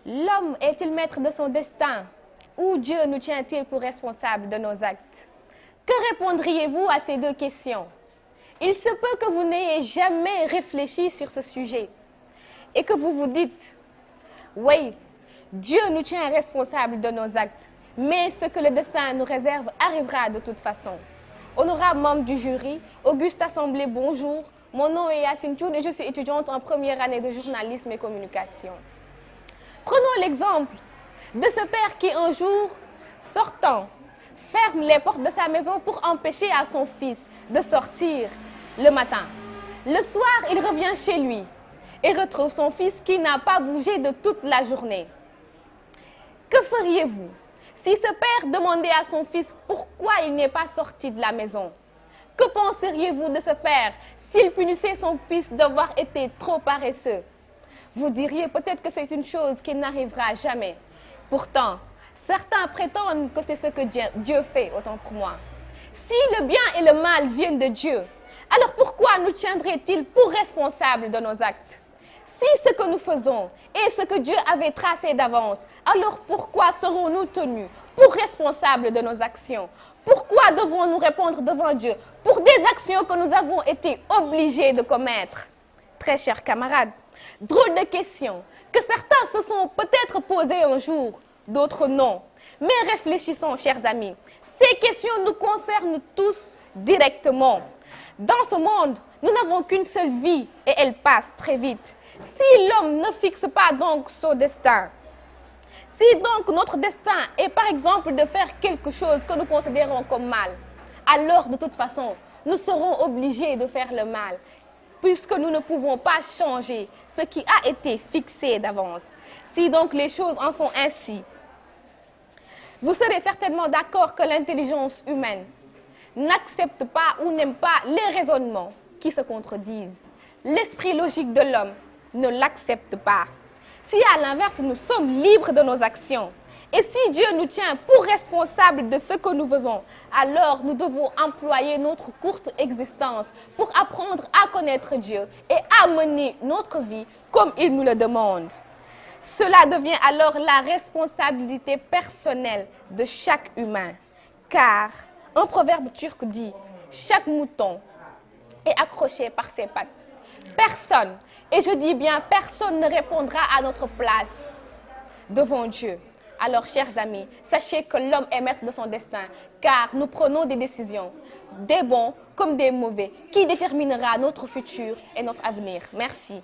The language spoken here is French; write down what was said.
L'homme est-il maître de son destin ou Dieu nous tient-il pour responsables de nos actes? Que répondriez-vous à ces deux questions? Il se peut que vous n'ayez jamais réfléchi sur ce sujet et que vous vous dites, oui, Dieu nous tient responsables de nos actes, mais ce que le destin nous réserve arrivera de toute façon. Honorable membre du jury, Auguste Assemblée, bonjour. Mon nom est Yacine Thioune et je suis étudiante en première année de journalisme et communication. Prenons l'exemple de ce père qui un jour, sortant, ferme les portes de sa maison pour empêcher à son fils de sortir le matin. Le soir, il revient chez lui et retrouve son fils qui n'a pas bougé de toute la journée. Que feriez-vous si ce père demandait à son fils pourquoi il n'est pas sorti de la maison? Que penseriez-vous de ce père s'il punissait son fils d'avoir été trop paresseux? Vous diriez peut-être que c'est une chose qui n'arrivera jamais. Pourtant, certains prétendent que c'est ce que Dieu fait, autant pour moi. Si le bien et le mal viennent de Dieu, alors pourquoi nous tiendrait-il pour responsables de nos actes? Si ce que nous faisons est ce que Dieu avait tracé d'avance, alors pourquoi serons-nous tenus pour responsables de nos actions? Pourquoi devons-nous répondre devant Dieu pour des actions que nous avons été obligés de commettre? Très chers camarades, drôle de question que certains se sont peut-être posées un jour, d'autres non. Mais réfléchissons, chers amis, ces questions nous concernent tous directement. Dans ce monde, nous n'avons qu'une seule vie et elle passe très vite. Si l'homme ne fixe pas donc son destin, si donc notre destin est par exemple de faire quelque chose que nous considérons comme mal, alors de toute façon, nous serons obligés de faire le mal, puisque nous ne pouvons pas changer ce qui a été fixé d'avance. Si donc les choses en sont ainsi, vous serez certainement d'accord que l'intelligence humaine n'accepte pas ou n'aime pas les raisonnements qui se contredisent. L'esprit logique de l'homme ne l'accepte pas. Si à l'inverse, nous sommes libres de nos actions, et si Dieu nous tient pour responsables de ce que nous faisons, alors nous devons employer notre courte existence pour apprendre à connaître Dieu et à mener notre vie comme il nous le demande. Cela devient alors la responsabilité personnelle de chaque humain, car un proverbe turc dit « Chaque mouton est accroché par ses pattes. Personne, et je dis bien personne, ne répondra à notre place devant Dieu. » Alors, chers amis, sachez que l'homme est maître de son destin, car nous prenons des décisions, des bons comme des mauvais, qui déterminera notre futur et notre avenir. Merci.